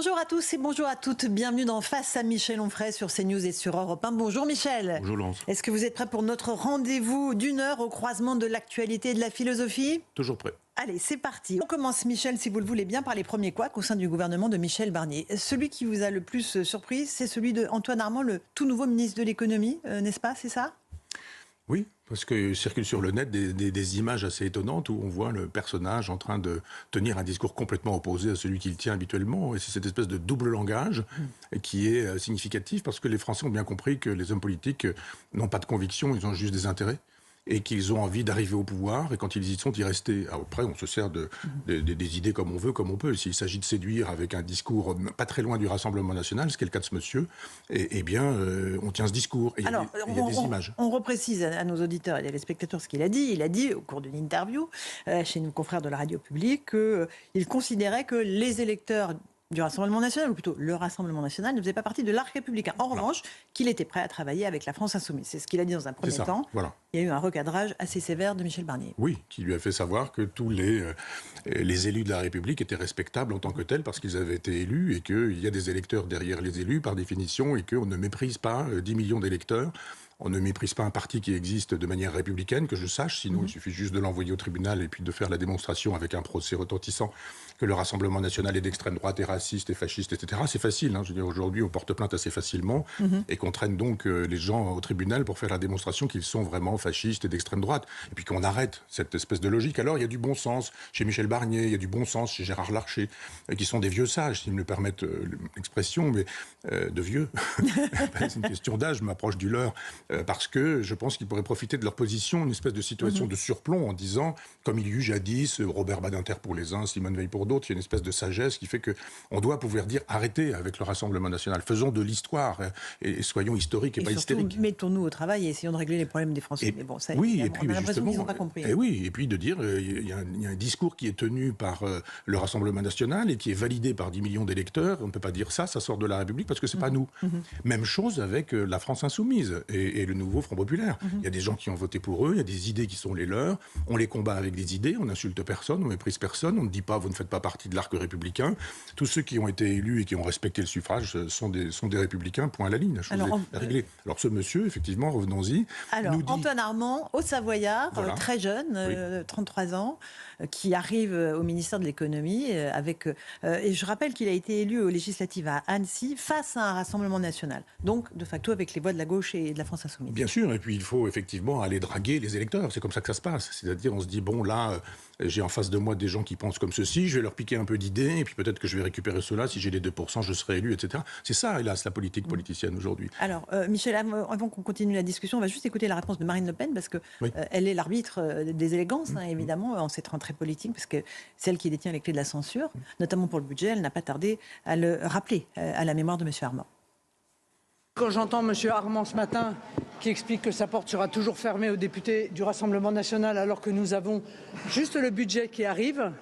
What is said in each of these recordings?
Bonjour à tous et bonjour à toutes. Bienvenue dans Face à Michel Onfray sur CNews et sur Europe 1. Bonjour Michel. Bonjour Laurence. Est-ce que vous êtes prêt pour notre rendez-vous d'une heure au croisement de l'actualité et de la philosophie ? Toujours prêt. Allez, c'est parti. On commence, Michel, si vous le voulez bien, par les premiers couacs au sein du gouvernement de Michel Barnier. Celui qui vous a le plus surpris, c'est celui d'Antoine Armand, le tout nouveau ministre de l'économie, n'est-ce pas, c'est ça ? Oui, parce que circulent sur le net des images assez étonnantes où on voit le personnage en train de tenir un discours complètement opposé à celui qu'il tient habituellement. Et c'est cette espèce de double langage qui est significatif parce que les Français ont bien compris que les hommes politiques n'ont pas de conviction, ils ont juste des intérêts. Et qu'ils ont envie d'arriver au pouvoir, et quand ils y sont, d'y rester. Après, on se sert des idées comme on veut, comme on peut. S'il s'agit de séduire avec un discours pas très loin du Rassemblement national, ce qui est le cas de ce monsieur, eh bien, on tient ce discours. Et alors, il y a des images. On reprécise à nos auditeurs et à téléspectateurs ce qu'il a dit. Il a dit, au cours d'une interview chez nos confrères de la radio publique, qu'il considérait que les électeurs du Rassemblement national, ou plutôt le Rassemblement national, ne faisait pas partie de l'arc républicain. En revanche, qu'il était prêt à travailler avec la France insoumise. C'est ce qu'il a dit dans un premier temps. Voilà. Il y a eu un recadrage assez sévère de Michel Barnier. Oui, qui lui a fait savoir que tous les élus de la République étaient respectables en tant que tels parce qu'ils avaient été élus et qu'il y a des électeurs derrière les élus par définition et qu'on ne méprise pas 10 millions d'électeurs. On ne méprise pas un parti qui existe de manière républicaine, que je sache, sinon il suffit juste de l'envoyer au tribunal et puis de faire la démonstration avec un procès retentissant que le Rassemblement national est d'extrême droite, est raciste, est fasciste, etc. C'est facile, hein. Je veux dire, aujourd'hui, on porte plainte assez facilement et qu'on traîne donc les gens au tribunal pour faire la démonstration qu'ils sont vraiment fascistes et d'extrême droite. Et puis qu'on arrête cette espèce de logique. Alors, il y a du bon sens chez Michel Barnier, il y a du bon sens chez Gérard Larcher, qui sont des vieux sages, s'ils me permettent l'expression, mais de vieux. C'est une question d'âge, je m'approche du leur. Parce que je pense qu'ils pourraient profiter de leur position, une espèce de situation de surplomb en disant, comme il y eut jadis, Robert Badinter pour les uns, Simone Veil pour d'autres, il y a une espèce de sagesse qui fait qu'on doit pouvoir dire arrêtez avec le Rassemblement national, faisons de l'histoire et soyons historiques et pas surtout, hystériques. Mettons-nous au travail et essayons de régler les problèmes des Français. Mais bon, ça, oui, et puis, on a l'impression qu'ils n'ont pas compris. Et puis de dire, il y a un discours qui est tenu par le Rassemblement national et qui est validé par 10 millions d'électeurs. On ne peut pas dire ça sort de la République parce que c'est pas nous. Même chose avec la France insoumise et le nouveau Front populaire. Il y a des gens qui ont voté pour eux, il y a des idées qui sont les leurs, on les combat avec des idées, on n'insulte personne, on méprise personne, on ne dit pas vous ne faites pas partie de l'arc républicain. Tous ceux qui ont été élus et qui ont respecté le suffrage sont des républicains, point à la ligne. La chose est réglée. Alors ce monsieur, effectivement, revenons-y. Alors, nous dit... Antoine Armand, Haut-Savoyard, voilà. Très jeune, 33 ans, qui arrive au ministère de l'économie et je rappelle qu'il a été élu aux législatives à Annecy face à un Rassemblement national. Donc, de facto, avec les voix de la gauche et de la France insoumise. Bien sûr, et puis il faut effectivement aller draguer les électeurs. C'est comme ça que ça se passe. C'est-à-dire, on se dit, bon, là, j'ai en face de moi des gens qui pensent comme ceci, je vais leur piquer un peu d'idées, et puis peut-être que je vais récupérer cela. Si j'ai les 2%, je serai élu, etc. C'est ça, hélas, la politique politicienne aujourd'hui. Alors, Michel, avant qu'on continue la discussion, on va juste écouter la réponse de Marine Le Pen, parce que elle est l'arbitre des élégances, évidemment, en cette rentrée politique, parce que c'est elle qui détient les clés de la censure, notamment pour le budget. Elle n'a pas tardé à le rappeler à la mémoire de M. Armand. Quand j'entends M. Armand ce matin qui explique que sa porte sera toujours fermée aux députés du Rassemblement national alors que nous avons juste le budget qui arrive,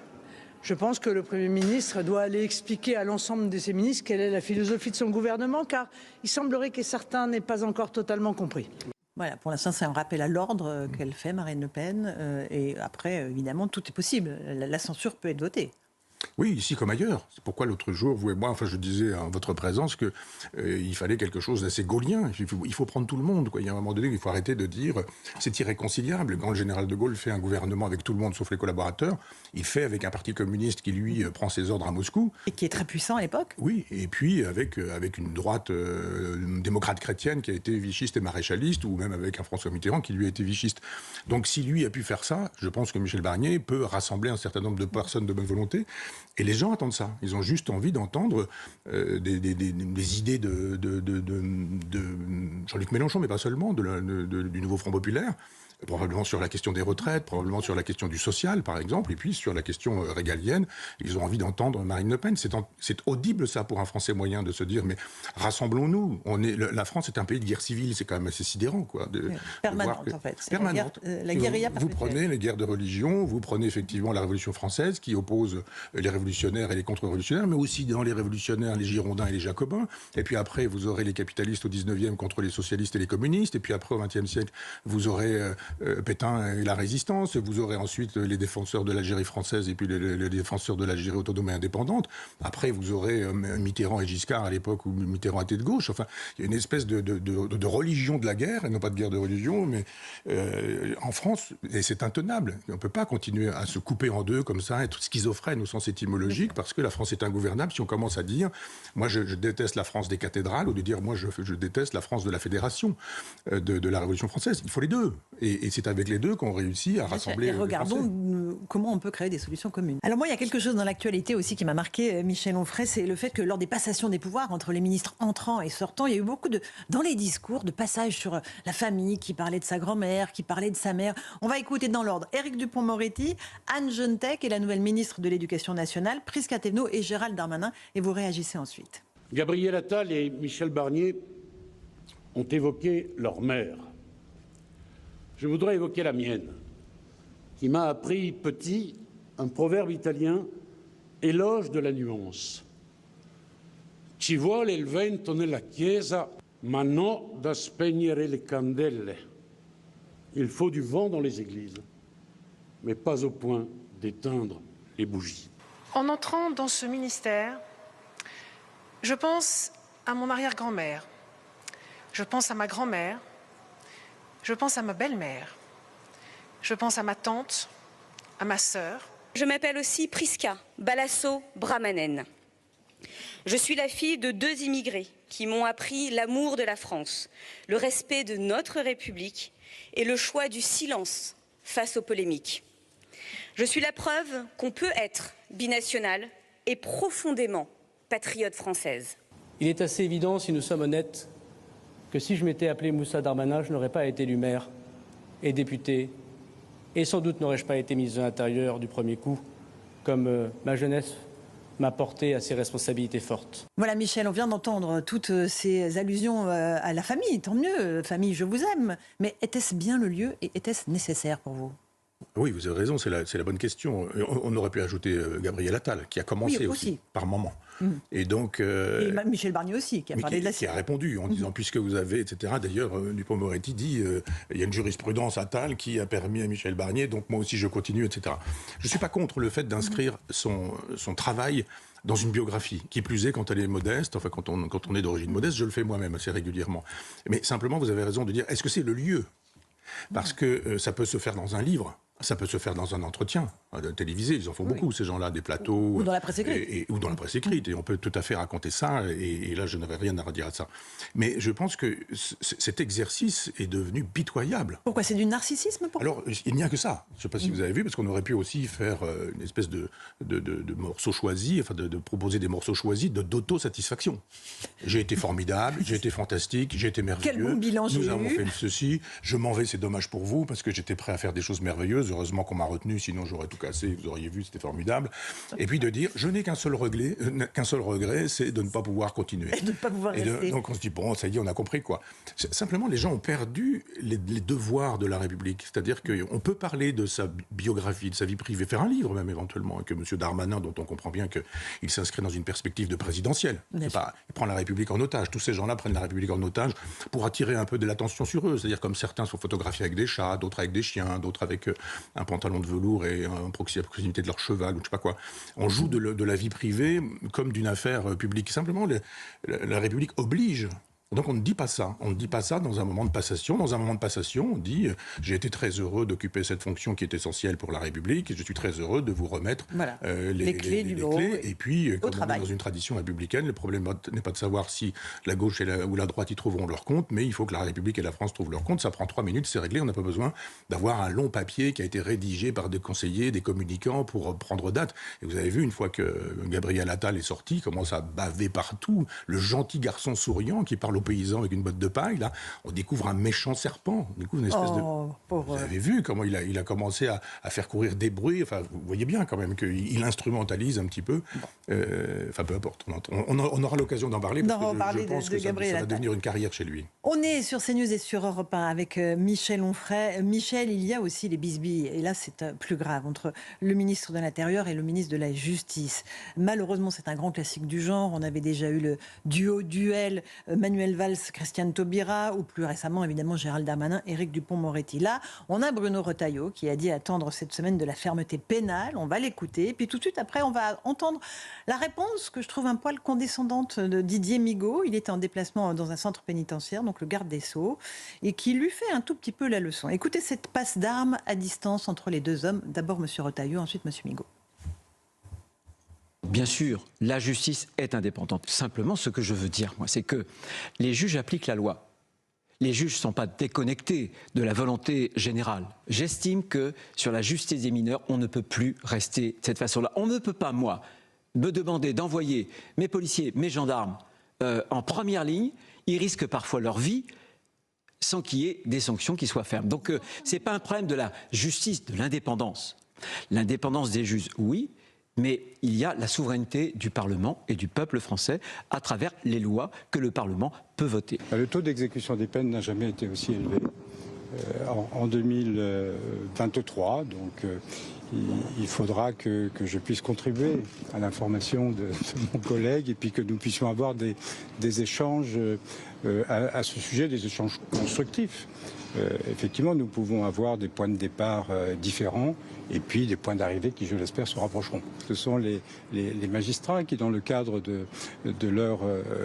je pense que le Premier ministre doit aller expliquer à l'ensemble de ses ministres quelle est la philosophie de son gouvernement, car il semblerait que certains n'aient pas encore totalement compris. Voilà, pour l'instant, c'est un rappel à l'ordre qu'elle fait, Marine Le Pen, et après, évidemment, tout est possible. La censure peut être votée. Oui, ici comme ailleurs. C'est pourquoi l'autre jour, vous et moi, je disais en votre présence qu'il fallait quelque chose d'assez gaullien. Il faut prendre tout le monde, quoi. Il y a un moment donné, il faut arrêter de dire c'est irréconciliable. Quand le général de Gaulle fait un gouvernement avec tout le monde sauf les collaborateurs, il fait avec un parti communiste qui, lui, prend ses ordres à Moscou. Et qui est très puissant à l'époque. Oui, et puis avec une droite démocrate chrétienne qui a été vichiste et maréchaliste, ou même avec un François Mitterrand qui, lui, a été vichiste. Donc si lui a pu faire ça, je pense que Michel Barnier peut rassembler un certain nombre de personnes de bonne volonté. Et les gens attendent ça. Ils ont juste envie d'entendre des idées de Jean-Luc Mélenchon, mais pas seulement, du nouveau Front populaire. Probablement sur la question des retraites, probablement sur la question du social, par exemple, et puis sur la question régalienne. Ils ont envie d'entendre Marine Le Pen. C'est audible, ça, pour un Français moyen, de se dire, mais rassemblons-nous. La France est un pays de guerre civile, c'est quand même assez sidérant, quoi. Permanente, en fait. Permanente. La guérilla vous prenez les guerres de religion, vous prenez effectivement la Révolution française, qui oppose les révolutionnaires et les contre-révolutionnaires, mais aussi dans les révolutionnaires, les Girondins et les Jacobins. Et puis après, vous aurez les capitalistes au 19e contre les socialistes et les communistes. Et puis après, au 20e siècle, vous aurez Pétain et la résistance. Vous aurez ensuite les défenseurs de l'Algérie française et puis les défenseurs de l'Algérie autonome et indépendante. Après, vous aurez Mitterrand et Giscard à l'époque où Mitterrand était de gauche. Enfin, il y a une espèce de religion de la guerre, et non pas de guerre de religion, mais en France, et c'est intenable. On ne peut pas continuer à se couper en deux comme ça, être schizophrène au sens étymologique, parce que la France est ingouvernable. Si on commence à dire, moi je déteste la France des cathédrales, ou de dire, moi je déteste la France de la Fédération de la Révolution française. Il faut les deux. Et c'est avec les deux qu'on réussit à rassembler. Et regardons comment on peut créer des solutions communes. Alors moi, il y a quelque chose dans l'actualité aussi qui m'a marqué, Michel Onfray, c'est le fait que lors des passations des pouvoirs entre les ministres entrants et sortants, il y a eu beaucoup dans les discours, de passages sur la famille, qui parlait de sa grand-mère, qui parlait de sa mère. On va écouter dans l'ordre Éric Dupond-Moretti, Anne Genetet et la nouvelle ministre de l'Éducation nationale, Prisca Thévenot et Gérald Darmanin, et vous réagissez ensuite. Gabriel Attal et Michel Barnier ont évoqué leur mère. Je voudrais évoquer la mienne, qui m'a appris petit un proverbe italien, éloge de la nuance. Ci vuole il vento nella chiesa, ma non da spegnere le candele. Il faut du vent dans les églises, mais pas au point d'éteindre les bougies. En entrant dans ce ministère, je pense à mon arrière-grand-mère, je pense à ma grand-mère, je pense à ma belle-mère, je pense à ma tante, à ma sœur. Je m'appelle aussi Prisca Balasso Brahmanen. Je suis la fille de 2 immigrés qui m'ont appris l'amour de la France, le respect de notre République et le choix du silence face aux polémiques. Je suis la preuve qu'on peut être binationale et profondément patriote française. Il est assez évident, si nous sommes honnêtes, que si je m'étais appelé Moussa Darmanin, je n'aurais pas été élu maire et député, et sans doute n'aurais-je pas été ministre de l'Intérieur du premier coup, comme ma jeunesse m'a porté à ces responsabilités fortes. Voilà Michel, on vient d'entendre toutes ces allusions à la famille, tant mieux, famille je vous aime, mais était-ce bien le lieu et était-ce nécessaire pour vous ? Oui, vous avez raison, c'est la bonne question. On aurait pu ajouter Gabriel Attal, qui a commencé aussi, par moment. Et donc, et Michel Barnier aussi, qui a parlé de la qui a répondu en disant, puisque vous avez, etc. D'ailleurs, Dupond-Moretti dit, il y a une jurisprudence Attal qui a permis à Michel Barnier, donc moi aussi je continue, etc. Je ne suis pas contre le fait d'inscrire son travail dans une biographie, qui plus est quand elle est modeste, enfin quand on est d'origine modeste, je le fais moi-même assez régulièrement. Mais simplement, vous avez raison de dire, est-ce que c'est le lieu ? Parce que ça peut se faire dans un livre, ça peut se faire dans un entretien télévisé, ils en font beaucoup, ces gens-là, des plateaux. Ou dans la presse écrite. Ou dans la presse écrite, et on peut tout à fait raconter ça, et là je n'avais rien à redire à ça. Mais je pense que cet exercice est devenu pitoyable. Pourquoi ? C'est du narcissisme pour Alors, il n'y a que ça. Je ne sais pas si vous avez vu, parce qu'on aurait pu aussi faire une espèce de morceaux choisis, enfin de proposer des morceaux choisis d'autosatisfaction. J'ai été formidable, j'ai été fantastique, j'ai été merveilleux. Quel bon bilan j'ai eu. Nous avons fait ceci, je m'en vais, c'est dommage pour vous, parce que j'étais prêt à faire des choses merveilleuses. Heureusement qu'on m'a retenu, sinon j'aurais tout cassé, vous auriez vu, c'était formidable. Et puis de dire, je n'ai qu'un seul regret, c'est de ne pas pouvoir continuer. Et de ne pas pouvoir rester. Donc on se dit, bon, ça y est, on a compris quoi. Simplement, les gens ont perdu les devoirs de la République. C'est-à-dire qu'on peut parler de sa biographie, de sa vie privée, faire un livre même éventuellement, et que M. Darmanin, dont on comprend bien qu'il s'inscrit dans une perspective de présidentielle, il prend la République en otage. Tous ces gens-là prennent la République en otage pour attirer un peu de l'attention sur eux. C'est-à-dire comme certains sont photographiés avec des chats, d'autres avec des chiens, d'autres avec un pantalon de velours et un proximité de leur cheval, ou je sais pas quoi. On joue de la vie privée comme d'une affaire publique. Simplement, la République oblige. Donc on ne dit pas ça. On ne dit pas ça dans un moment de passation. Dans un moment de passation, on dit « J'ai été très heureux d'occuper cette fonction qui est essentielle pour la République et je suis très heureux de vous remettre les clés du bureau. » Et puis, comme on est dans une tradition républicaine, le problème n'est pas de savoir si la gauche ou la droite y trouveront leur compte, mais il faut que la République et la France trouvent leur compte. Ça prend 3 minutes, c'est réglé. On n'a pas besoin d'avoir un long papier qui a été rédigé par des conseillers, des communicants pour prendre date. Et vous avez vu, une fois que Gabriel Attal est sorti, il commence à baver partout. Le gentil garçon souriant qui parle aux paysans avec une botte de paille, là, on découvre un méchant serpent. On découvre une espèce Vous avez vu comment il a commencé à faire courir des bruits. Enfin, vous voyez bien quand même qu'il instrumentalise un petit peu. Enfin, peu importe. On aura l'occasion d'en parler parce que je pense que ça va devenir une carrière chez lui. On est sur CNews et sur Europe 1 avec Michel Onfray. Michel, il y a aussi les bisbilles. Et là, c'est plus grave entre le ministre de l'Intérieur et le ministre de la Justice. Malheureusement, c'est un grand classique du genre. On avait déjà eu le duel Manuel Manuel Valls, Christiane Taubira ou plus récemment évidemment Gérald Darmanin, Éric Dupond-Moretti. Là, on a Bruno Retailleau qui a dit attendre cette semaine de la fermeté pénale. On va l'écouter. Et puis tout de suite après, on va entendre la réponse que je trouve un poil condescendante de Didier Migaud. Il était en déplacement dans un centre pénitentiaire, donc le garde des Sceaux, et qui lui fait un tout petit peu la leçon. Écoutez cette passe d'armes à distance entre les deux hommes. D'abord M. Retailleau, ensuite M. Migaud. Bien sûr, la justice est indépendante. Simplement, ce que je veux dire, moi, c'est que les juges appliquent la loi. Les juges ne sont pas déconnectés de la volonté générale. J'estime que sur la justice des mineurs, on ne peut plus rester de cette façon-là. On ne peut pas, moi, me demander d'envoyer mes policiers, mes gendarmes en première ligne. Ils risquent parfois leur vie sans qu'il y ait des sanctions qui soient fermes. Donc, ce n'est pas un problème de la justice, de l'indépendance. L'indépendance des juges, oui. Mais il y a la souveraineté du Parlement et du peuple français à travers les lois que le Parlement peut voter. Le taux d'exécution des peines n'a jamais été aussi élevé. En 2023, donc il faudra que je puisse contribuer à l'information de mon collègue et puis que nous puissions avoir des échanges à ce sujet, des échanges constructifs. Effectivement, nous pouvons avoir des points de départ différents et puis des points d'arrivée qui, je l'espère, se rapprocheront. Ce sont les magistrats qui, dans le cadre de leur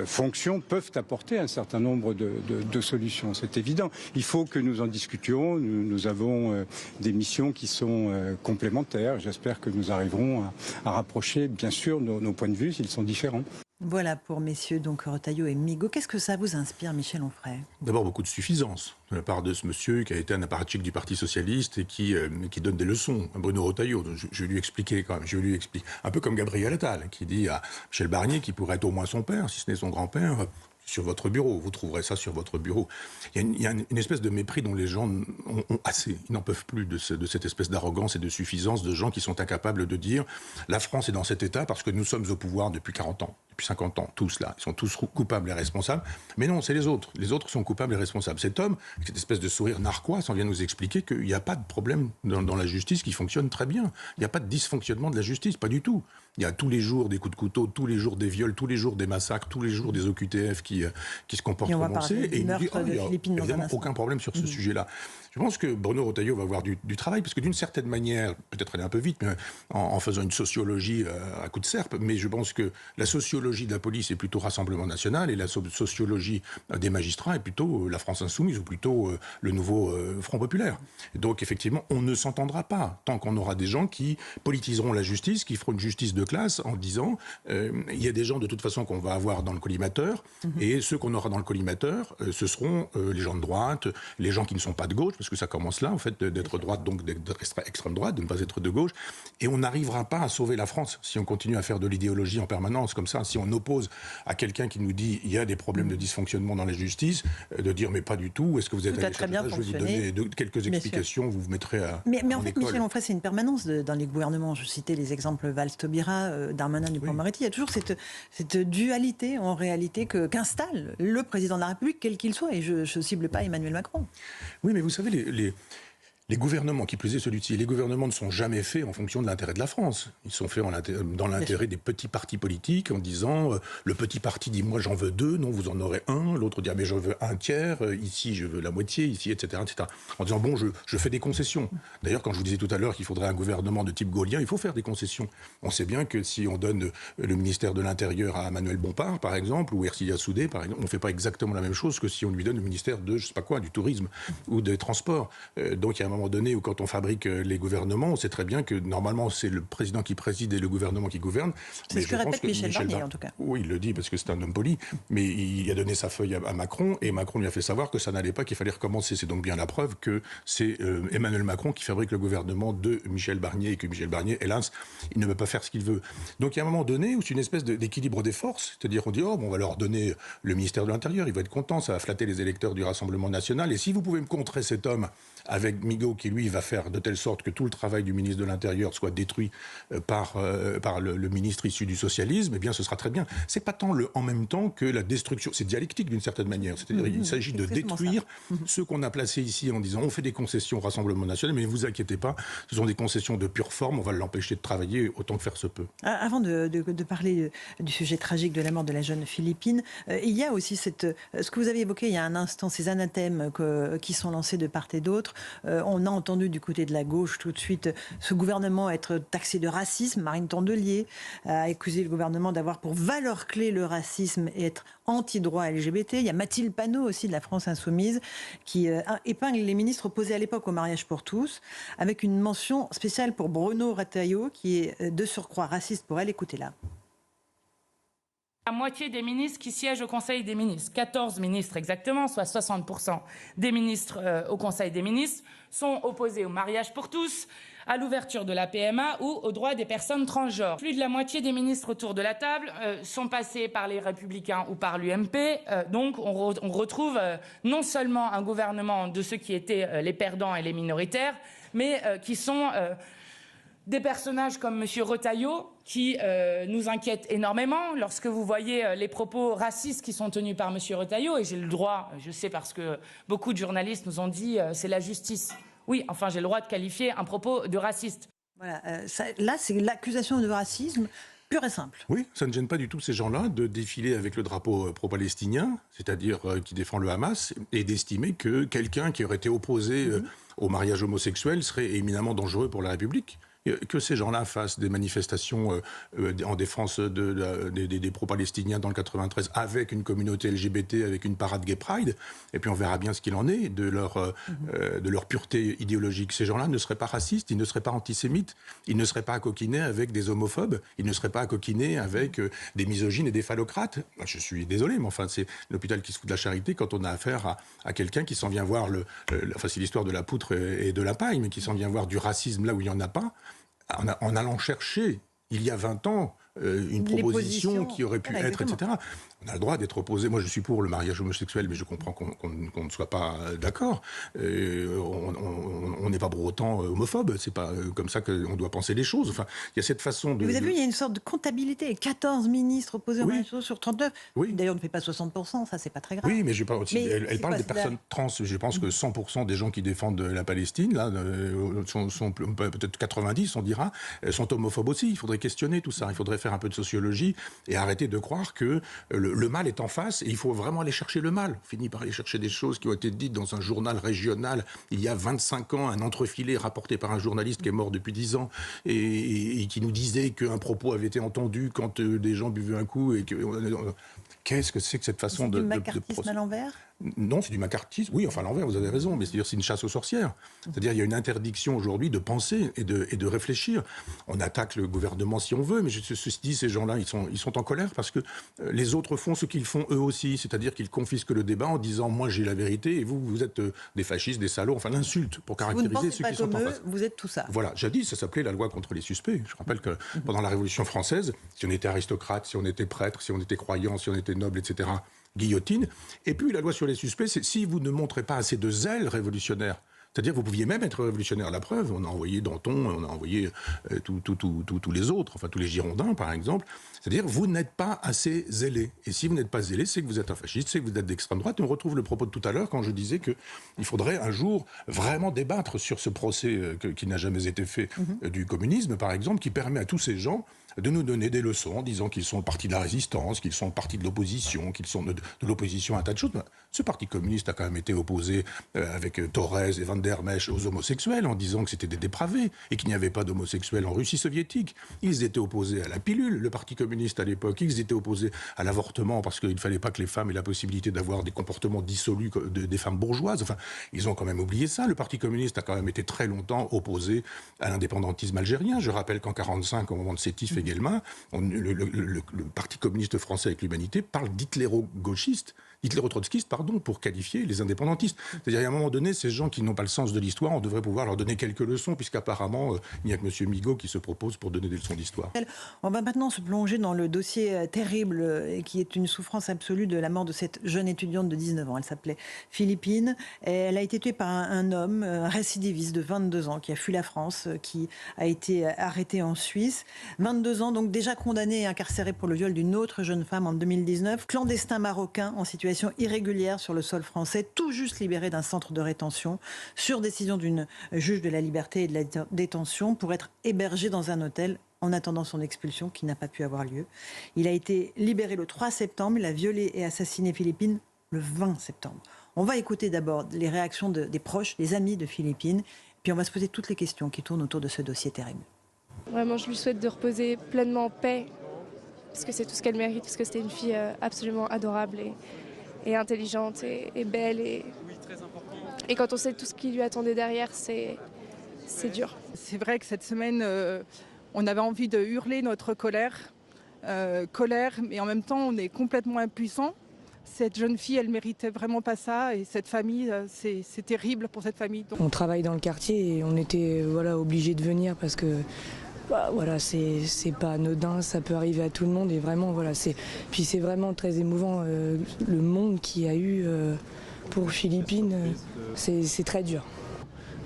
fonction, peuvent apporter un certain nombre de solutions. C'est évident. Il faut que nous en discutions. Nous avons des missions qui sont complémentaires. J'espère que nous arriverons à rapprocher, bien sûr, nos points de vue s'ils sont différents. Voilà pour messieurs donc Retailleau et Migaud. Qu'est-ce que ça vous inspire, Michel Onfray? D'abord, beaucoup de suffisance de la part de ce monsieur qui a été un apparatchik du Parti Socialiste et qui donne des leçons à Bruno Retailleau. Je vais lui expliquer quand même, un peu comme Gabriel Attal, qui dit à Michel Barnier, qui pourrait être au moins son père, si ce n'est son grand-père, sur votre bureau, vous trouverez ça sur votre bureau. Il y a une espèce de mépris dont les gens ont assez. Ils n'en peuvent plus de cette espèce d'arrogance et de suffisance de gens qui sont incapables de dire la France est dans cet état parce que nous sommes au pouvoir depuis 40 ans, depuis 50 ans, tous là. Ils sont tous coupables et responsables. Mais non, c'est les autres. Les autres sont coupables et responsables. Cet homme, cette espèce de sourire narquois, s'en vient nous expliquer qu'il n'y a pas de problème dans la justice qui fonctionne très bien. Il n'y a pas de dysfonctionnement de la justice, pas du tout. Il y a tous les jours des coups de couteau, tous les jours des viols, tous les jours des massacres, tous les jours des OQTF qui se comportent comme on sait. Et il dit, il n'y a évidemment aucun problème sur ce sujet-là. Je pense que Bruno Retailleau va avoir du travail, parce que d'une certaine manière, peut-être aller un peu vite, mais en faisant une sociologie à coup de serpe, mais je pense que la sociologie de la police est plutôt Rassemblement National, et la sociologie des magistrats est plutôt la France Insoumise, ou plutôt le nouveau Front Populaire. Et donc effectivement, on ne s'entendra pas tant qu'on aura des gens qui politiseront la justice, qui feront une justice de classe en disant il y a des gens de toute façon qu'on va avoir dans le collimateur, et ceux qu'on aura dans le collimateur, ce seront les gens de droite, les gens qui ne sont pas de gauche, parce que ça commence là, en fait, d'être droite, donc d'être extrême droite, de ne pas être de gauche. Et on n'arrivera pas à sauver la France si on continue à faire de l'idéologie en permanence comme ça. Si on oppose à quelqu'un qui nous dit il y a des problèmes de dysfonctionnement dans la justice, de dire mais pas du tout, est-ce que vous êtes allé chercher ça? Je vais vous donner quelques explications, vous vous mettrez à mais en fait, Michel Onfray, c'est une permanence dans les gouvernements. Je citais les exemples Valls-Taubira, Darmanin, Dupond-Moretti. Il y a toujours cette dualité, en réalité, qu'installe le président de la République, quel qu'il soit. Et je ne cible pas Emmanuel Macron. Oui, mais vous savez, les gouvernements, qui plus est celui-ci, les gouvernements ne sont jamais faits en fonction de l'intérêt de la France. Ils sont faits dans l'intérêt des petits partis politiques, en disant le petit parti dit moi j'en veux 2, non vous en aurez 1, l'autre dit ah, mais je veux 1/3, ici je veux la moitié, ici etc. En disant bon je fais des concessions. D'ailleurs quand je vous disais tout à l'heure qu'il faudrait un gouvernement de type gaulien, il faut faire des concessions. On sait bien que si on donne le ministère de l'Intérieur à Manuel Bompard par exemple, ou Ercilia Soudé par exemple, on ne fait pas exactement la même chose que si on lui donne le ministère de je sais pas quoi, du tourisme ou des transports. Donc il y a un moment donné où quand on fabrique les gouvernements, on sait très bien que normalement c'est le président qui préside et le gouvernement qui gouverne. C'est ce que répète Michel Barnier en tout cas. Oui, il le dit parce que c'est un homme poli, mais il a donné sa feuille à Macron et Macron lui a fait savoir que ça n'allait pas, qu'il fallait recommencer. C'est donc bien la preuve que c'est Emmanuel Macron qui fabrique le gouvernement de Michel Barnier et que Michel Barnier, hélas, il ne peut pas faire ce qu'il veut. Donc il y a un moment donné où c'est une espèce d'équilibre des forces, c'est-à-dire on dit on va leur donner le ministère de l'Intérieur, il va être content, ça va flatter les électeurs du Rassemblement National et si vous pouvez me contrer cet homme avec Migaud Retailleau qui, lui, va faire de telle sorte que tout le travail du ministre de l'Intérieur soit détruit par le ministre issu du socialisme, eh bien, ce sera très bien. C'est pas tant le en même temps que la destruction. C'est dialectique d'une certaine manière. C'est-à-dire, il s'agit de détruire ceux qu'on a placés ici en disant on fait des concessions au Rassemblement national, mais ne vous inquiétez pas, ce sont des concessions de pure forme, on va l'empêcher de travailler autant que faire se peut. Avant de parler du sujet tragique de la mort de la jeune Philippine, il y a aussi ce que vous avez évoqué il y a un instant, ces anathèmes qui sont lancés de part et d'autre. On a entendu du côté de la gauche tout de suite ce gouvernement être taxé de racisme. Marine Tondelier a accusé le gouvernement d'avoir pour valeur clé le racisme et être anti-droit LGBT. Il y a Mathilde Panot aussi de la France Insoumise qui épingle les ministres opposés à l'époque au mariage pour tous, avec une mention spéciale pour Bruno Retailleau qui est de surcroît raciste pour elle. Écoutez-la. La moitié des ministres qui siègent au Conseil des ministres, 14 ministres exactement, soit 60% des ministres au Conseil des ministres, sont opposés au mariage pour tous, à l'ouverture de la PMA ou aux droits des personnes transgenres. Plus de la moitié des ministres autour de la table sont passés par les Républicains ou par l'UMP. Donc on retrouve non seulement un gouvernement de ceux qui étaient les perdants et les minoritaires, mais qui sont des personnages comme M. Retailleau qui nous inquiètent énormément lorsque vous voyez les propos racistes qui sont tenus par M. Retailleau, et j'ai le droit, je sais parce que beaucoup de journalistes nous ont dit c'est la justice. Oui, enfin j'ai le droit de qualifier un propos de raciste. Voilà, là c'est l'accusation de racisme pure et simple. Oui, ça ne gêne pas du tout ces gens-là de défiler avec le drapeau pro-palestinien, c'est-à-dire qui défend le Hamas, et d'estimer que quelqu'un qui aurait été opposé au mariage homosexuel serait éminemment dangereux pour la République. Que ces gens-là fassent des manifestations en défense des pro-palestiniens dans le 93 avec une communauté LGBT, avec une parade gay pride, et puis on verra bien ce qu'il en est de leur pureté idéologique. Ces gens-là ne seraient pas racistes, ils ne seraient pas antisémites, ils ne seraient pas à coquiner avec des homophobes, ils ne seraient pas à coquiner avec des misogynes et des phallocrates. Je suis désolé, mais enfin c'est l'hôpital qui se fout de la charité quand on a affaire à quelqu'un qui s'en vient voir enfin c'est l'histoire de la poutre et de la paille, mais qui s'en vient voir du racisme là où il n'y en a pas, en allant chercher, il y a 20 ans, une proposition qui aurait pu être, etc. On a le droit d'être opposé. Moi, je suis pour le mariage homosexuel, mais je comprends qu'on ne soit pas d'accord. On n'est pas pour autant homophobe. C'est pas comme ça qu'on doit penser les choses. Enfin, il y a cette façon de... Vous avez vu, il y a une sorte de comptabilité. 14 ministres opposés au mariage sur 39. Oui. D'ailleurs, on ne fait pas 60%, ça, c'est pas très grave. Oui, mais elle parle des personnes trans. Je pense que 100% des gens qui défendent la Palestine, là, sont peut-être 90, on dira, sont homophobes aussi. Il faudrait questionner tout ça. Il faudrait faire un peu de sociologie et arrêter de croire que le mal est en face et il faut vraiment aller chercher le mal. On finit par aller chercher des choses qui ont été dites dans un journal régional il y a 25 ans, un entrefilé rapporté par un journaliste qui est mort depuis 10 ans et qui nous disait qu'un propos avait été entendu quand des gens buvaient un coup et que... Qu'est-ce que c'est que cette façon de... C'est du macartisme à l'envers ? Non, c'est du macartisme. Oui, enfin, à l'envers, vous avez raison, mais c'est une chasse aux sorcières. C'est-à-dire, il y a une interdiction aujourd'hui de penser et de réfléchir. On attaque le gouvernement si on veut, mais ceci dit, ces gens-là, ils sont en colère parce que les autres font ce qu'ils font eux aussi. C'est-à-dire qu'ils confisquent le débat en disant « moi, j'ai la vérité et vous êtes des fascistes, des salauds », enfin l'insulte pour caractériser ceux qui sont en face. Vous êtes tout ça. Voilà, jadis, ça s'appelait la loi contre les suspects. Je rappelle que pendant la Révolution française, si on était aristocrate, si on était prêtre, si on était croyant, si on était noble, etc., guillotine. Et puis la loi sur les suspects, c'est si vous ne montrez pas assez de zèle révolutionnaire. C'est-à-dire vous pouviez même être révolutionnaire. La preuve, on a envoyé Danton, on a envoyé tous les autres, enfin tous les Girondins par exemple. C'est-à-dire vous n'êtes pas assez zélé. Et si vous n'êtes pas zélé, c'est que vous êtes un fasciste, c'est que vous êtes d'extrême droite. Et on retrouve le propos de tout à l'heure quand je disais qu'il faudrait un jour vraiment débattre sur ce procès qui n'a jamais été fait du communisme par exemple, qui permet à tous ces gens de nous donner des leçons en disant qu'ils sont le parti de la résistance, qu'ils sont le parti de l'opposition, qu'ils sont de l'opposition à un tas de choses. Ce parti communiste a quand même été opposé avec Thorez et Van der Mesch aux homosexuels en disant que c'était des dépravés et qu'il n'y avait pas d'homosexuels en Russie soviétique. Ils étaient opposés à la pilule, le parti communiste à l'époque. Ils étaient opposés à l'avortement parce qu'il ne fallait pas que les femmes aient la possibilité d'avoir des comportements dissolus des femmes bourgeoises. Enfin, ils ont quand même oublié ça. Le parti communiste a quand même été très longtemps opposé à l'indépendantisme algérien. Je rappelle qu'en 1945, au moment de Sétif également, le Parti communiste français avec l'Humanité parle d'hitléro-gauchiste, hitléro-trotskistes, pardon, pour qualifier les indépendantistes. C'est-à-dire, à un moment donné, ces gens qui n'ont pas le sens de l'histoire, on devrait pouvoir leur donner quelques leçons, puisqu'apparemment, il n'y a que M. Migaud qui se propose pour donner des leçons d'histoire. On va maintenant se plonger dans le dossier terrible qui est une souffrance absolue de la mort de cette jeune étudiante de 19 ans. Elle s'appelait Philippine. Elle a été tuée par un homme, un récidiviste de 22 ans qui a fui la France, qui a été arrêté en Suisse. 22 ans, donc déjà condamné et incarcéré pour le viol d'une autre jeune femme en 2019. Clandestin marocain en situation irrégulière sur le sol français, tout juste libéré d'un centre de rétention sur décision d'une juge de la liberté et de la détention pour être hébergé dans un hôtel en attendant son expulsion qui n'a pas pu avoir lieu. Il a été libéré le 3 septembre, il a violé et assassiné Philippine le 20 septembre. On va écouter d'abord les réactions des proches, des amis de Philippine, puis on va se poser toutes les questions qui tournent autour de ce dossier terrible. Vraiment, je lui souhaite de reposer pleinement en paix, parce que c'est tout ce qu'elle mérite, parce que c'était une fille absolument adorable et intelligente et belle. Et quand on sait tout ce qui lui attendait derrière, c'est dur. C'est vrai que cette semaine, on avait envie de hurler notre colère, mais en même temps, on est complètement impuissant. Cette jeune fille, elle méritait vraiment pas ça, et cette famille, c'est terrible pour cette famille. On travaille dans le quartier et on était obligés de venir parce que c'est pas anodin, ça peut arriver à tout le monde et vraiment puis c'est vraiment très émouvant le monde qu'il y a eu pour Philippine, c'est très dur.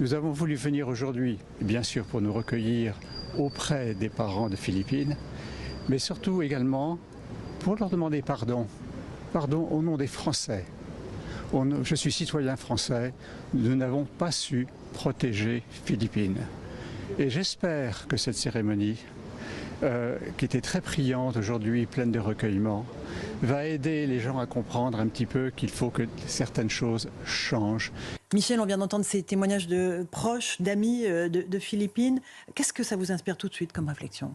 Nous avons voulu venir aujourd'hui, bien sûr pour nous recueillir auprès des parents de Philippine, mais surtout également pour leur demander pardon. Pardon au nom des Français. Je suis citoyen français, nous n'avons pas su protéger Philippine. Et j'espère que cette cérémonie, qui était très priante aujourd'hui, pleine de recueillement, va aider les gens à comprendre un petit peu qu'il faut que certaines choses changent. Michel, on vient d'entendre ces témoignages de proches, d'amis de Philippine. Qu'est-ce que ça vous inspire tout de suite comme réflexion ?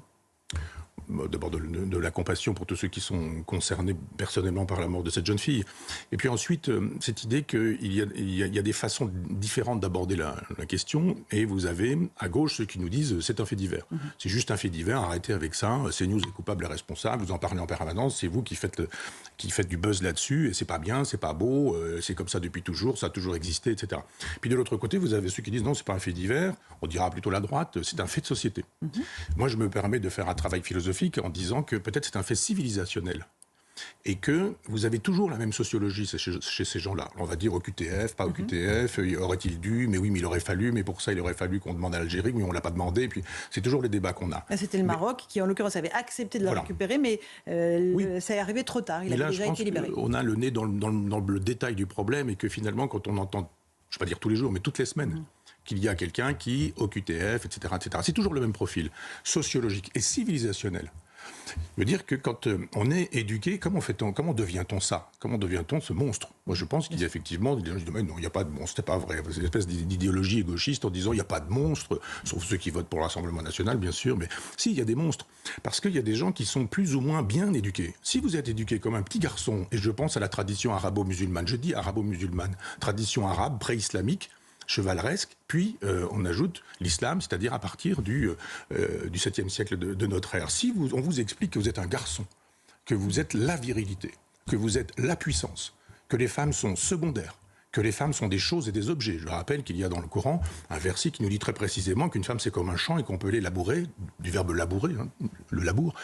D'abord de la compassion pour tous ceux qui sont concernés personnellement par la mort de cette jeune fille. Et puis ensuite, cette idée qu'il y a des façons différentes d'aborder la question. Et vous avez à gauche ceux qui nous disent c'est un fait divers. C'est juste un fait divers, arrêtez avec ça. CNews est coupable et responsable, vous en parlez en permanence, c'est vous qui faites du buzz là-dessus. Et c'est pas bien, c'est pas beau, c'est comme ça depuis toujours, ça a toujours existé, etc. Puis de l'autre côté, vous avez ceux qui disent non, c'est pas un fait divers, on dira plutôt la droite, c'est un fait de société. Moi, je me permets de faire un travail philosophique en disant que peut-être c'est un fait civilisationnel et que vous avez toujours la même sociologie chez ces gens-là. On va dire au QTF, pas au QTF, aurait-il dû, mais oui, mais il aurait fallu, mais pour ça il aurait fallu qu'on demande à l'Algérie, mais on ne l'a pas demandé, et puis c'est toujours les débats qu'on a. C'était le Maroc qui en l'occurrence avait accepté de la récupérer, mais ça est arrivé trop tard, il avait déjà été libéré. On a le nez dans le détail du problème et que finalement quand on entend, je ne vais pas dire tous les jours, mais toutes les semaines, qu'il y a quelqu'un qui, au QTF, etc., c'est toujours le même profil, sociologique et civilisationnel. Je veux dire que quand on est éduqué, comment devient-on ça ? Comment devient-on ce monstre ? Moi, je pense qu'il y a effectivement des gens qui disent non, il n'y a pas de monstre, c'est pas vrai. C'est une espèce d'idéologie gauchiste en disant il n'y a pas de monstre, sauf ceux qui votent pour le Rassemblement national, bien sûr, mais si, il y a des monstres. Parce qu'il y a des gens qui sont plus ou moins bien éduqués. Si vous êtes éduqué comme un petit garçon, et je pense à la tradition arabo-musulmane, je dis arabo-musulmane, tradition arabe, pré-islamique, chevaleresque, puis on ajoute l'islam, c'est-à-dire à partir du 7e siècle de notre ère. Si on vous explique que vous êtes un garçon, que vous êtes la virilité, que vous êtes la puissance, que les femmes sont secondaires, que les femmes sont des choses et des objets. Je rappelle qu'il y a dans le Coran un verset qui nous dit très précisément qu'une femme c'est comme un champ et qu'on peut les labourer, du verbe labourer, le labour,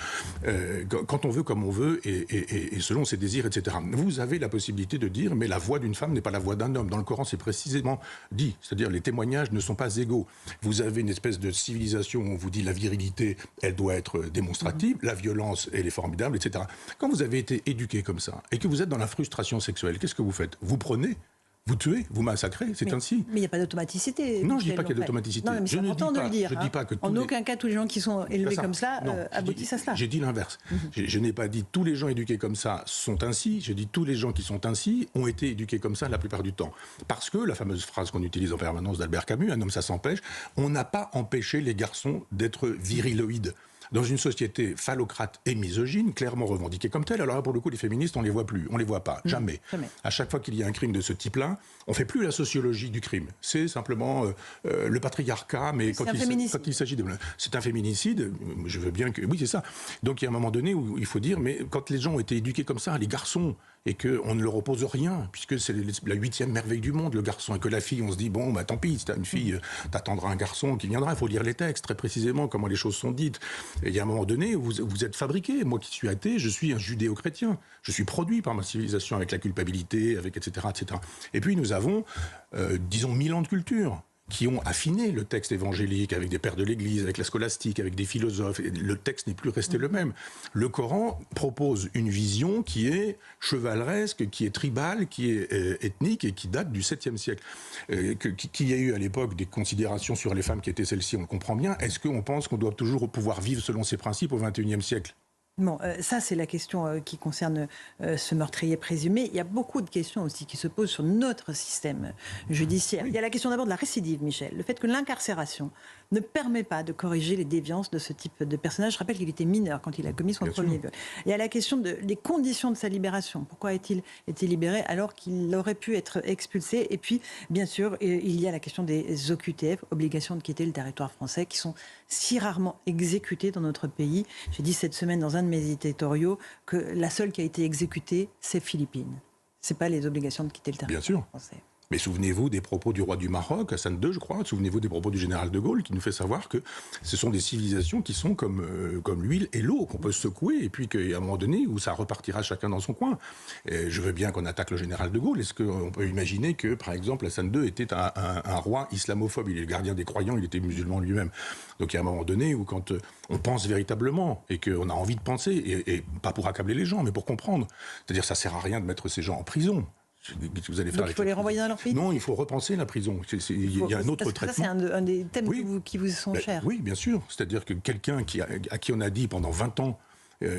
quand on veut, comme on veut et selon ses désirs, etc. Vous avez la possibilité de dire mais la voix d'une femme n'est pas la voix d'un homme. Dans le Coran c'est précisément dit, c'est-à-dire les témoignages ne sont pas égaux. Vous avez une espèce de civilisation où on vous dit la virilité elle doit être démonstrative, la violence elle est formidable, etc. Quand vous avez été éduqué comme ça et que vous êtes dans la frustration sexuelle, qu'est-ce que vous faites ? Vous prenez, vous tuez, vous massacrez, c'est ainsi. Mais il n'y a pas d'automaticité. Non, je ne dis pas qu'il y a d'automaticité. Non, mais c'est important de le dire. Je ne dis pas que en aucun cas, tous les gens qui sont élevés comme cela aboutissent à cela. J'ai dit l'inverse. Je n'ai pas dit tous les gens éduqués comme ça sont ainsi. J'ai dit tous les gens qui sont ainsi ont été éduqués comme ça la plupart du temps. Parce que, la fameuse phrase qu'on utilise en permanence d'Albert Camus, un homme ça s'empêche, on n'a pas empêché les garçons d'être viriloïdes. dans une société phallocrate et misogyne, clairement revendiquée comme telle. Alors là, pour le coup, les féministes, on les voit plus, on les voit pas, jamais. À chaque fois qu'il y a un crime de ce type-là, on fait plus la sociologie du crime. C'est simplement le patriarcat, mais quand il s'agit de... C'est un féminicide, je veux bien que... Oui, c'est ça. Donc il y a un moment donné où il faut dire, mais quand les gens ont été éduqués comme ça, les garçons, et qu'on ne leur oppose rien, puisque c'est la 8e merveille du monde, le garçon, et que la fille, on se dit, bon, bah tant pis, si t'as une fille, t'attendras un garçon qui viendra, il faut lire les textes, très précisément, comment les choses sont dites. Et il y a un moment donné où vous êtes fabriqué. Moi qui suis athée, je suis un judéo-chrétien. Je suis produit par ma civilisation avec la culpabilité, avec etc., etc. Et puis nous avons, disons, 1000 ans de culture, qui ont affiné le texte évangélique avec des pères de l'Église, avec la scolastique, avec des philosophes. Et le texte n'est plus resté le même. Le Coran propose une vision qui est chevaleresque, qui est tribale, qui est ethnique et qui date du 7e siècle. Qu'il y a eu à l'époque des considérations sur les femmes qui étaient celles-ci, on le comprend bien. Est-ce qu'on pense qu'on doit toujours pouvoir vivre selon ces principes au 21e siècle ? Bon, ça c'est la question qui concerne ce meurtrier présumé. Il y a beaucoup de questions aussi qui se posent sur notre système judiciaire. Oui. Il y a la question d'abord de la récidive, Michel. Le fait que l'incarcération ne permet pas de corriger les déviances de ce type de personnage. Je rappelle qu'il était mineur quand il a commis son premier viol. Il y a la question des conditions de sa libération. Pourquoi a-t-il été libéré alors qu'il aurait pu être expulsé ? Et puis, bien sûr, il y a la question des OQTF, obligations de quitter le territoire français, qui sont si rarement exécutées dans notre pays. J'ai dit cette semaine dans un de mes éditoriaux que la seule qui a été exécutée, c'est Philippines. Ce n'est pas les obligations de quitter le territoire français. Mais souvenez-vous des propos du roi du Maroc, Hassan II, je crois. Souvenez-vous des propos du général de Gaulle, qui nous fait savoir que ce sont des civilisations qui sont comme l'huile et l'eau, qu'on peut secouer, et puis qu'il y a un moment donné où ça repartira chacun dans son coin. Et je veux bien qu'on attaque le général de Gaulle. Est-ce qu'on peut imaginer que, par exemple, Hassan II était un roi islamophobe ? Il est le gardien des croyants, il était musulman lui-même. Donc il y a un moment donné où quand on pense véritablement, et qu'on a envie de penser, et pas pour accabler les gens, mais pour comprendre, c'est-à-dire ça sert à rien de mettre ces gens en prison. Vous allez faire. Donc il faut les renvoyer dans leur pays ? Non, il faut repenser la prison. Il y a un autre traitement. Ça, c'est un des thèmes qui vous sont chers. Oui, bien sûr. C'est-à-dire que quelqu'un à qui on a dit pendant 20 ans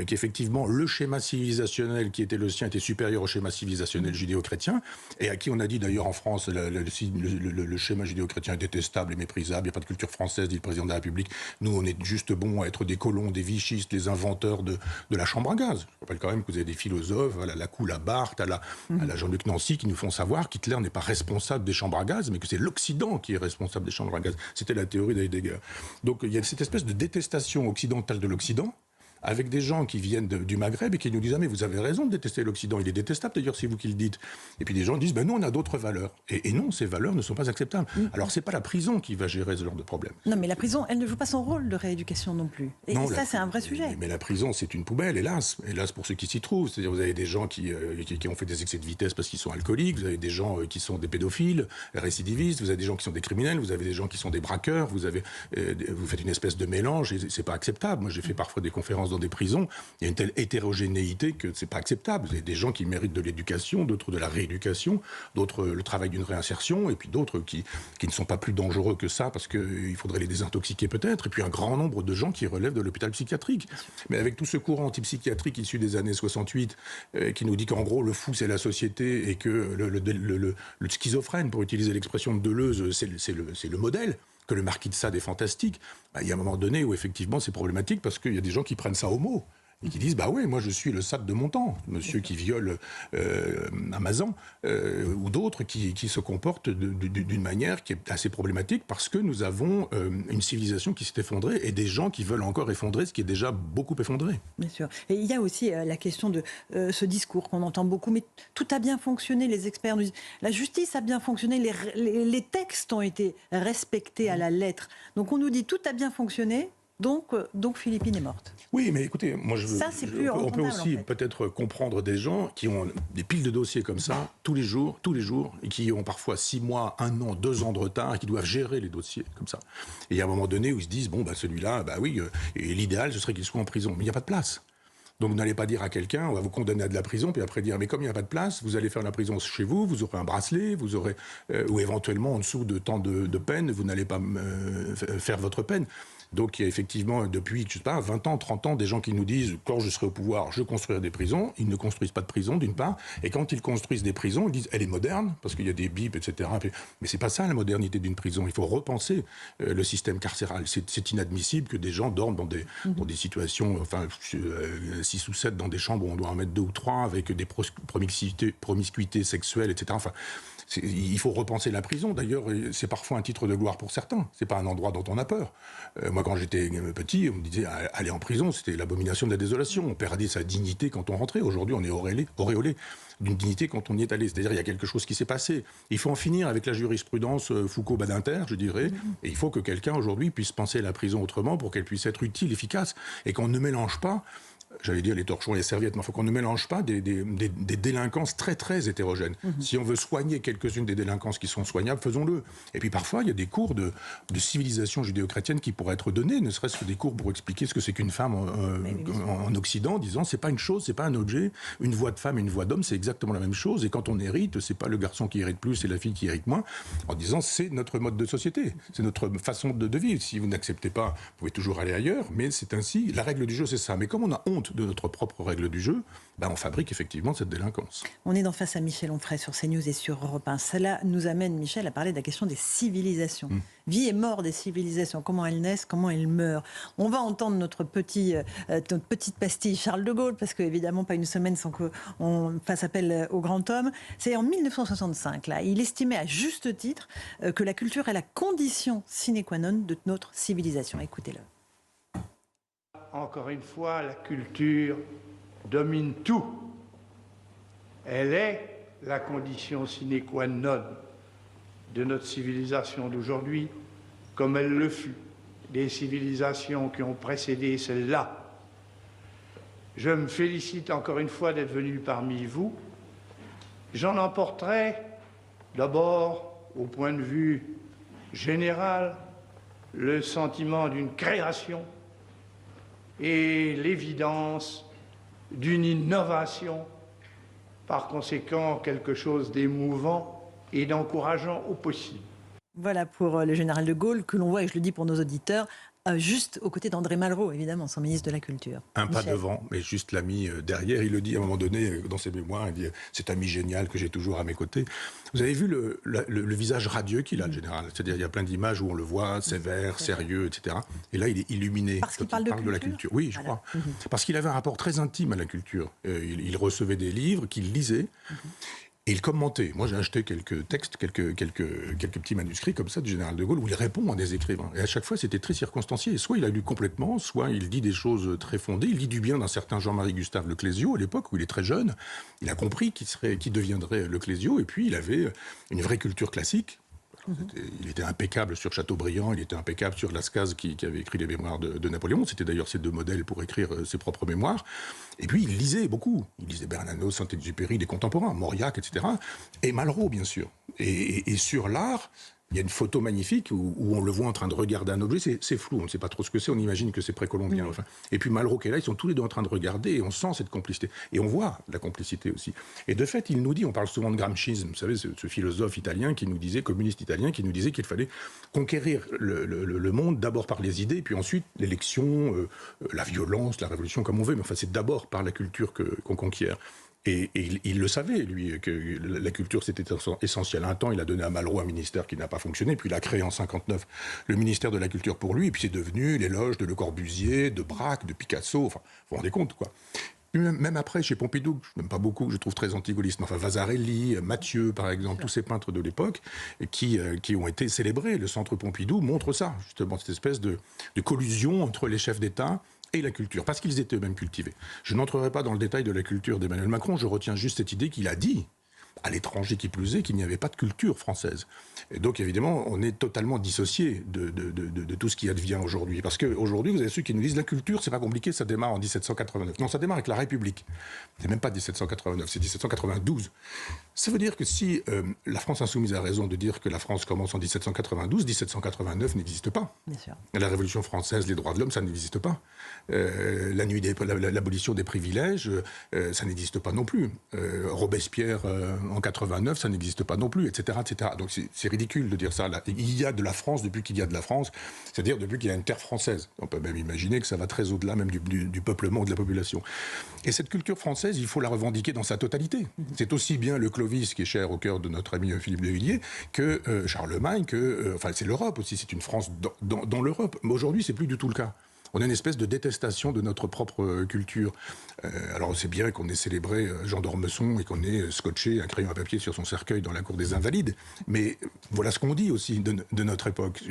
qu'effectivement le schéma civilisationnel qui était le sien était supérieur au schéma civilisationnel judéo-chrétien, et à qui on a dit d'ailleurs en France le schéma judéo-chrétien est détestable et méprisable, il n'y a pas de culture française, dit le président de la République, nous on est juste bons à être des colons, des vichistes, les inventeurs de la chambre à gaz. Je rappelle quand même que vous avez des philosophes, à la Lacoue, à Barthes, à la Jean-Luc Nancy, qui nous font savoir qu'Hitler n'est pas responsable des chambres à gaz, mais que c'est l'Occident qui est responsable des chambres à gaz. C'était la théorie d'Heidegger. Donc il y a cette espèce de détestation occidentale de l'Occident, avec des gens qui viennent du Maghreb et qui nous disent « Ah mais vous avez raison de détester l'Occident, il est détestable d'ailleurs, c'est vous qui le dites ». Et puis des gens disent « Ben nous on a d'autres valeurs ». Et non, ces valeurs ne sont pas acceptables. Alors c'est pas la prison qui va gérer ce genre de problème. Non mais la prison, elle ne joue pas son rôle de rééducation non plus. Et non, ça c'est un vrai sujet. Mais la prison c'est une poubelle, hélas pour ceux qui s'y trouvent. C'est-à-dire vous avez des gens qui ont fait des excès de vitesse parce qu'ils sont alcooliques, vous avez des gens qui sont des pédophiles, récidivistes, vous avez des gens qui sont des criminels, vous avez des gens qui sont des braqueurs, vous faites une espèce de mélange et c'est pas acceptable. Moi j'ai fait parfois des conférences dans des prisons. Il y a une telle hétérogénéité que c'est pas acceptable. Vous avez des gens qui méritent de l'éducation, d'autres de la rééducation, d'autres le travail d'une réinsertion, et puis d'autres qui ne sont pas plus dangereux que ça parce qu'il faudrait les désintoxiquer peut-être, et puis un grand nombre de gens qui relèvent de l'hôpital psychiatrique. Mais avec tout ce courant antipsychiatrique issu des années 68, qui nous dit qu'en gros le fou c'est la société et que le schizophrène, pour utiliser l'expression de Deleuze, c'est le modèle, que le marquis de Sade est fantastique, il y a un moment donné où effectivement c'est problématique parce qu'il y a des gens qui prennent ça au mot et qui disent bah ouais, moi je suis le Sade de mon temps, monsieur qui viole Amazon, ou d'autres qui se comportent d'une manière qui est assez problématique parce que nous avons une civilisation qui s'est effondrée et des gens qui veulent encore effondrer ce qui est déjà beaucoup effondré. Bien sûr. Et il y a aussi la question de ce discours qu'on entend beaucoup, mais tout a bien fonctionné, les experts nous disent, la justice a bien fonctionné, les textes ont été respectés à la lettre. Donc on nous dit tout a bien fonctionné, donc Philippine est morte. Oui, mais écoutez, on peut aussi peut-être comprendre des gens qui ont des piles de dossiers comme ça, tous les jours, et qui ont parfois 6 mois, 1 an, 2 ans de retard, et qui doivent gérer les dossiers comme ça. Et il y a un moment donné où ils se disent, bon, celui-là, et l'idéal, ce serait qu'il soit en prison. Mais il n'y a pas de place. Donc vous n'allez pas dire à quelqu'un, on va vous condamner à de la prison, puis après dire, mais comme il n'y a pas de place, vous allez faire la prison chez vous, vous aurez un bracelet, vous aurez, ou éventuellement en dessous de temps de peine, vous n'allez pas faire votre peine. Donc il y a effectivement, depuis, je sais pas, 20 ans, 30 ans, des gens qui nous disent « quand je serai au pouvoir, je construirai des prisons ». Ils ne construisent pas de prisons, d'une part. Et quand ils construisent des prisons, ils disent « elle est moderne », parce qu'il y a des bips, etc. Mais c'est pas ça la modernité d'une prison. Il faut repenser le système carcéral. C'est inadmissible que des gens dorment dans des situations, enfin, 6 ou 7 dans des chambres où on doit en mettre 2 ou 3, avec des promiscuités sexuelles, etc. Enfin, il faut repenser la prison. D'ailleurs, c'est parfois un titre de gloire pour certains. C'est pas un endroit dont on a peur. Moi, quand j'étais petit, on me disait aller en prison, c'était l'abomination de la désolation. On perdait sa dignité quand on rentrait. Aujourd'hui, on est auréolé d'une dignité quand on y est allé. C'est-à-dire, il y a quelque chose qui s'est passé. Il faut en finir avec la jurisprudence Foucault-Badinter, je dirais. Et il faut que quelqu'un, aujourd'hui, puisse penser la prison autrement pour qu'elle puisse être utile, efficace, et qu'on ne mélange pas, j'allais dire les torchons et les serviettes, mais il faut qu'on ne mélange pas des délinquances très, très hétérogènes. Si on veut soigner quelques-unes des délinquances qui sont soignables, faisons-le. Et puis parfois, il y a des cours de civilisation judéo-chrétienne qui pourraient être donnés, ne serait-ce que des cours pour expliquer ce que c'est qu'une femme en Occident, en disant c'est pas une chose, c'est pas un objet, une voix de femme et une voix d'homme, c'est exactement la même chose. Et quand on hérite, c'est pas le garçon qui hérite plus, c'est la fille qui hérite moins, en disant c'est notre mode de société, c'est notre façon de vivre. Si vous n'acceptez pas, vous pouvez toujours aller ailleurs, mais c'est ainsi. La règle du jeu, c'est ça. Mais comme on a honte de notre propre règle du jeu, on fabrique effectivement cette délinquance. On est en face à Michel Onfray sur CNews et sur Europe 1. Cela nous amène, Michel, à parler de la question des civilisations. Vie et mort des civilisations, comment elles naissent, comment elles meurent. On va entendre notre petite pastille Charles de Gaulle, parce qu'évidemment, pas une semaine sans qu'on fasse appel au grand homme. C'est en 1965, là. Il estimait à juste titre que la culture est la condition sine qua non de notre civilisation. Écoutez-le. Encore une fois, la culture domine tout. Elle est la condition sine qua non de notre civilisation d'aujourd'hui, comme elle le fut des civilisations qui ont précédé celle-là. Je me félicite encore une fois d'être venu parmi vous. J'en emporterai d'abord, au point de vue général, le sentiment d'une création et l'évidence d'une innovation, par conséquent quelque chose d'émouvant et d'encourageant au possible. Voilà pour le général de Gaulle, que l'on voit, et je le dis pour nos auditeurs, juste aux côtés d'André Malraux, évidemment, son ministre de la Culture. Un pas devant, mais juste l'ami derrière. Il le dit à un moment donné, dans ses mémoires, il dit « cet ami génial que j'ai toujours à mes côtés ». Vous avez vu le visage radieux qu'il a, le général. C'est-à-dire, il y a plein d'images où on le voit sévère, sérieux, etc. Et là, il est illuminé. Parce qu'il parle de la culture. Oui, je crois. Parce qu'il avait un rapport très intime à la culture. Il recevait des livres qu'il lisait. Et il commentait. Moi, j'ai acheté quelques textes, quelques petits manuscrits comme ça du général de Gaulle où il répond à des écrivains. Et à chaque fois, c'était très circonstancié. Et soit il a lu complètement, soit il dit des choses très fondées. Il dit du bien d'un certain Jean-Marie Gustave Leclésio, à l'époque où il est très jeune. Il a compris qui deviendrait Leclésio. Et puis, il avait une vraie culture classique. Il était impeccable sur Chateaubriand, il était impeccable sur Lascaz qui avait écrit les mémoires de Napoléon. C'était d'ailleurs ses deux modèles pour écrire ses propres mémoires. Et puis il lisait beaucoup. Il lisait Bernanos, Saint-Exupéry, des contemporains, Mauriac, etc. Et Malraux, bien sûr. Et sur l'art, il y a une photo magnifique où on le voit en train de regarder un objet. C'est flou, on ne sait pas trop ce que c'est, on imagine que c'est précolombien. Enfin. Et puis Malraux qui est là, ils sont tous les deux en train de regarder et on sent cette complicité. Et on voit la complicité aussi. Et de fait, il nous dit, on parle souvent de Gramscisme, vous savez, ce philosophe italien qui nous disait, communiste italien, qui nous disait qu'il fallait conquérir le monde d'abord par les idées, puis ensuite l'élection, la violence, la révolution, comme on veut. Mais enfin, c'est d'abord par la culture qu'on conquiert. Et il le savait, lui, que la culture, c'était essentiel. Un temps, il a donné à Malraux un ministère qui n'a pas fonctionné, puis il a créé en 1959 le ministère de la Culture pour lui, et puis c'est devenu l'éloge de Le Corbusier, de Braque, de Picasso, enfin, vous vous rendez compte, quoi. Même après, chez Pompidou, que je n'aime pas beaucoup, je trouve très anti-gaulliste, enfin Vasarely, Mathieu, par exemple, tous ces peintres de l'époque qui ont été célébrés. Le Centre Pompidou montre ça, justement, cette espèce de collusion entre les chefs d'État et la culture, parce qu'ils étaient eux-mêmes cultivés. Je n'entrerai pas dans le détail de la culture d'Emmanuel Macron, je retiens juste cette idée qu'il a dit, à l'étranger qui plus est, qu'il n'y avait pas de culture française. Et donc, évidemment, on est totalement dissocié de tout ce qui advient aujourd'hui. Parce qu'aujourd'hui, vous avez ceux qui nous disent la culture, c'est pas compliqué, ça démarre en 1789. Non, ça démarre avec la République. C'est même pas 1789, c'est 1792. Ça veut dire que si la France insoumise a raison de dire que la France commence en 1792, 1789 n'existe pas. Bien sûr. La Révolution française, les droits de l'homme, ça n'existe pas. L'abolition des privilèges, ça n'existe pas non plus. Robespierre en 89, ça n'existe pas non plus, etc. etc. Donc c'est ridicule de dire ça. Là. Il y a de la France depuis qu'il y a de la France, c'est-à-dire depuis qu'il y a une terre française. On peut même imaginer que ça va très au-delà même du peuplement de la population. Et cette culture française, il faut la revendiquer dans sa totalité. C'est aussi bien le Clovis, qui est cher au cœur de notre ami Philippe de Villiers, que Charlemagne, enfin c'est l'Europe aussi, c'est une France dans l'Europe. Mais aujourd'hui, c'est plus du tout le cas. On a une espèce de détestation de notre propre culture. Alors c'est bien qu'on ait célébré Jean d'Ormesson et qu'on ait scotché un crayon à papier sur son cercueil dans la cour des Invalides, mais voilà ce qu'on dit aussi de notre époque.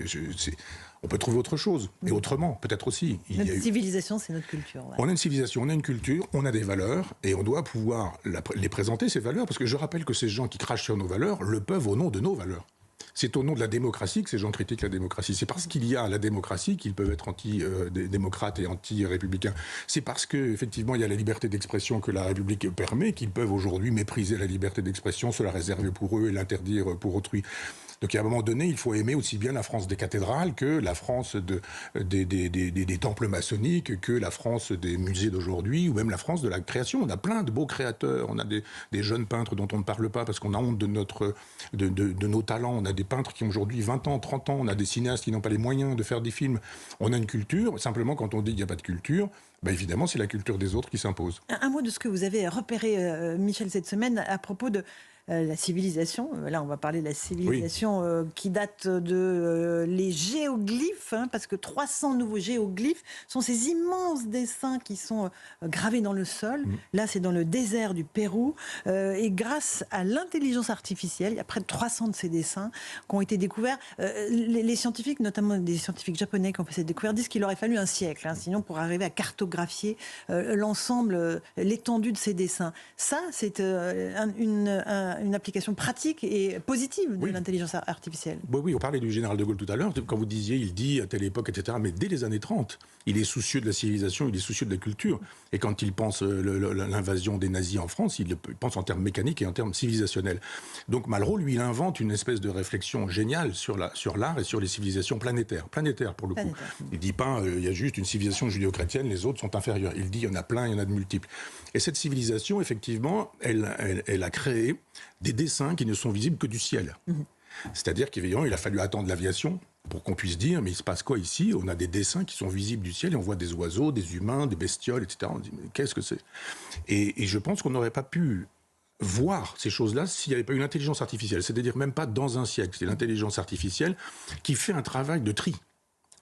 On peut trouver autre chose, et autrement, peut-être aussi. Notre civilisation, c'est notre culture. Ouais. On a une civilisation, on a une culture, on a des valeurs, et on doit pouvoir les présenter, ces valeurs, parce que je rappelle que ces gens qui crachent sur nos valeurs le peuvent au nom de nos valeurs. C'est au nom de la démocratie que ces gens critiquent la démocratie. C'est parce qu'il y a la démocratie qu'ils peuvent être anti-démocrates et anti-républicains. C'est parce qu'effectivement, il y a la liberté d'expression que la République permet qu'ils peuvent aujourd'hui mépriser la liberté d'expression, se la réserver pour eux et l'interdire pour autrui. Donc à un moment donné, il faut aimer aussi bien la France des cathédrales que la France des temples maçonniques, que la France des musées d'aujourd'hui, ou même la France de la création. On a plein de beaux créateurs, on a des jeunes peintres dont on ne parle pas parce qu'on a honte de nos talents. On a des peintres qui ont aujourd'hui 20 ans, 30 ans, on a des cinéastes qui n'ont pas les moyens de faire des films. On a une culture, simplement quand on dit qu'il n'y a pas de culture, évidemment c'est la culture des autres qui s'impose. Un mot de ce que vous avez repéré, Michel, cette semaine à propos de la civilisation. Là, on va parler de la civilisation qui date de les géoglyphes, parce que 300 nouveaux géoglyphes sont ces immenses dessins qui sont gravés dans le sol. Là, c'est dans le désert du Pérou. Et grâce à l'intelligence artificielle, il y a près de 300 de ces dessins qui ont été découverts. Les scientifiques, notamment des scientifiques japonais qui ont fait cette découverte, disent qu'il aurait fallu un siècle, sinon pour arriver à cartographier l'ensemble, l'étendue de ces dessins. Ça, c'est une application pratique et positive de l'intelligence artificielle. Oui, on parlait du général de Gaulle tout à l'heure. Quand vous disiez, il dit à telle époque, etc. Mais dès les années 30, il est soucieux de la civilisation, il est soucieux de la culture. Et quand il pense l'invasion des nazis en France, il pense en termes mécaniques et en termes civilisationnels. Donc Malraux, lui, il invente une espèce de réflexion géniale sur l'art et sur les civilisations planétaires. Planétaires, pour le coup. Il ne dit pas, il y a juste une civilisation judéo-chrétienne, les autres sont inférieurs. Il dit, il y en a plein, il y en a de multiples. Et cette civilisation, effectivement, elle a créé des dessins qui ne sont visibles que du ciel. C'est-à-dire qu'évidemment, il a fallu attendre l'aviation pour qu'on puisse dire, mais il se passe quoi ici? On a des dessins qui sont visibles du ciel et on voit des oiseaux, des humains, des bestioles, etc. On dit, mais qu'est-ce que c'est? Et je pense qu'on n'aurait pas pu voir ces choses-là s'il n'y avait pas une intelligence artificielle. C'est-à-dire même pas dans un siècle. C'est l'intelligence artificielle qui fait un travail de tri.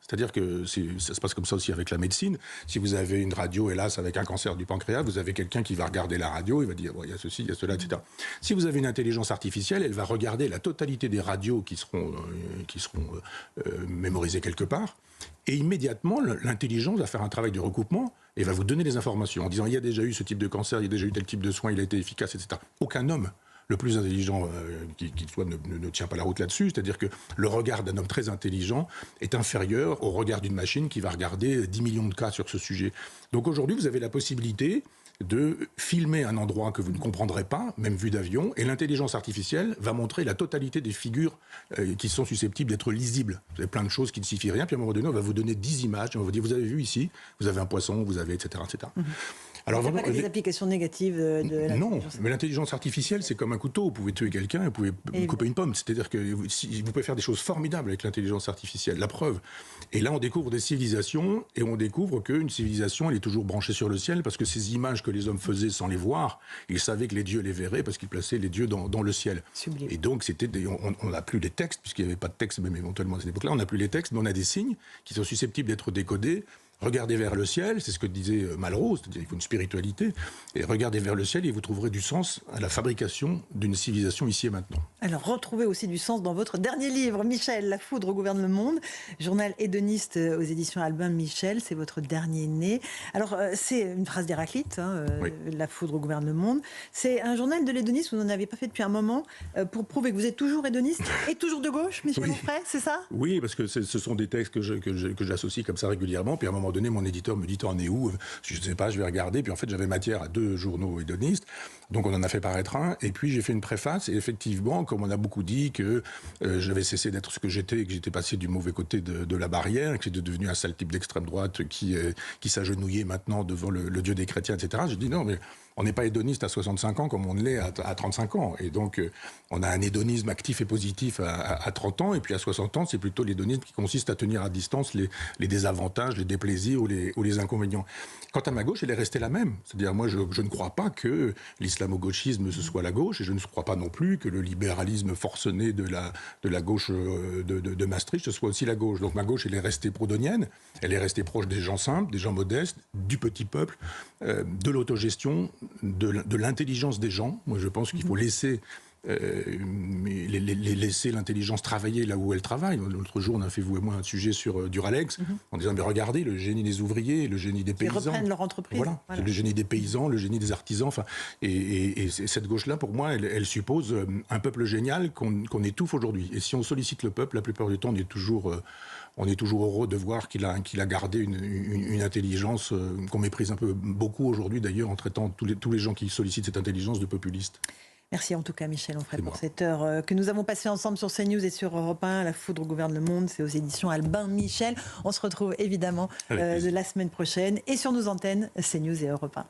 C'est-à-dire que ça se passe comme ça aussi avec la médecine. Si vous avez une radio, hélas, avec un cancer du pancréas, vous avez quelqu'un qui va regarder la radio, il va dire, il y a ceci, il y a cela, etc. Si vous avez une intelligence artificielle, elle va regarder la totalité des radios qui seront mémorisées quelque part, et immédiatement, l'intelligence va faire un travail de recoupement et va vous donner des informations en disant, il y a déjà eu ce type de cancer, il y a déjà eu tel type de soin, il a été efficace, etc. Aucun homme le plus intelligent qu'il soit ne tient pas la route là-dessus. C'est-à-dire que le regard d'un homme très intelligent est inférieur au regard d'une machine qui va regarder 10 millions de cas sur ce sujet. Donc aujourd'hui, vous avez la possibilité de filmer un endroit que vous ne comprendrez pas, même vu d'avion, et l'intelligence artificielle va montrer la totalité des figures qui sont susceptibles d'être lisibles. Vous avez plein de choses qui ne signifient rien, puis à un moment donné, on va vous donner 10 images, et on va vous dire, vous avez vu ici, vous avez un poisson, vous avez, etc. etc. Alors, il n'y a pas que des applications négatives de l'intelligence. Non, mais l'intelligence artificielle, c'est comme un couteau. Vous pouvez tuer quelqu'un, vous pouvez couper une pomme. C'est-à-dire que vous pouvez faire des choses formidables avec l'intelligence artificielle. La preuve. Et là, on découvre des civilisations, et on découvre qu'une civilisation, elle est toujours branchée sur le ciel, parce que ces images que les hommes faisaient sans les voir, ils savaient que les dieux les verraient, parce qu'ils plaçaient les dieux dans le ciel. Sublime. Et donc, on n'a plus les textes, puisqu'il n'y avait pas de texte, même éventuellement à cette époque-là, on n'a plus les textes, mais on a des signes qui sont susceptibles d'être décodés. Regardez vers le ciel, c'est ce que disait Malraux, c'est-à-dire qu'il faut une spiritualité, et regardez vers le ciel et vous trouverez du sens à la fabrication d'une civilisation ici et maintenant. Alors, retrouvez aussi du sens dans votre dernier livre, Michel, La foudre gouverne le monde, journal hédoniste aux éditions Albin Michel, c'est votre dernier né. Alors, c'est une phrase d'Héraclite, oui. La foudre gouverne le monde. C'est un journal de l'hédonisme, vous n'en avez pas fait depuis un moment, pour prouver que vous êtes toujours hédoniste et toujours de gauche, Michel Onfray, c'est ça? Oui, parce que ce sont des textes que j'associe comme ça régulièrement, puis à un moment donné, mon éditeur me dit, t'en es où? Je ne sais pas, je vais regarder. Puis en fait, j'avais matière à 2 journaux hédonistes. Donc on en a fait paraître un, et puis j'ai fait une préface, et effectivement, comme on a beaucoup dit que j'avais cessé d'être ce que j'étais, et que j'étais passé du mauvais côté de la barrière, et que j'étais devenu un sale type d'extrême droite qui s'agenouillait maintenant devant le Dieu des chrétiens, etc., j'ai dit non, mais on n'est pas hédoniste à 65 ans comme on l'est à 35 ans. Et donc, on a un hédonisme actif et positif à 30 ans, et puis à 60 ans, c'est plutôt l'hédonisme qui consiste à tenir à distance les désavantages, les déplaisirs ou les inconvénients. Quant à ma gauche, elle est restée la même. C'est-à-dire, moi, je ne crois pas que l'islamo-gauchisme, ce soit la gauche, et je ne crois pas non plus que le libéralisme forcené de la gauche de Maastricht, ce soit aussi la gauche. Donc ma gauche, elle est restée proudhonienne, elle est restée proche des gens simples, des gens modestes, du petit peuple, de l'autogestion, de l'intelligence des gens. Moi, je pense qu'il faut laisser l'intelligence travailler là où elle travaille. L'autre jour, on a fait, vous et moi, un sujet sur Duralex, en disant, mais regardez, le génie des ouvriers, le génie des paysans. Ils reprennent leur entreprise. Voilà. C'est le génie des paysans, le génie des artisans. Enfin, et cette gauche-là, pour moi, elle suppose un peuple génial qu'on étouffe aujourd'hui. Et si on sollicite le peuple, la plupart du temps, on est toujours heureux de voir qu'il a gardé une intelligence qu'on méprise un peu beaucoup aujourd'hui, d'ailleurs, en traitant tous les gens qui sollicitent cette intelligence de populistes. Merci en tout cas Michel Onfray pour cette heure que nous avons passée ensemble sur CNews et sur Europe 1. La foudre gouverne le monde, c'est aux éditions Albin Michel. On se retrouve évidemment la semaine prochaine et sur nos antennes CNews et Europe 1.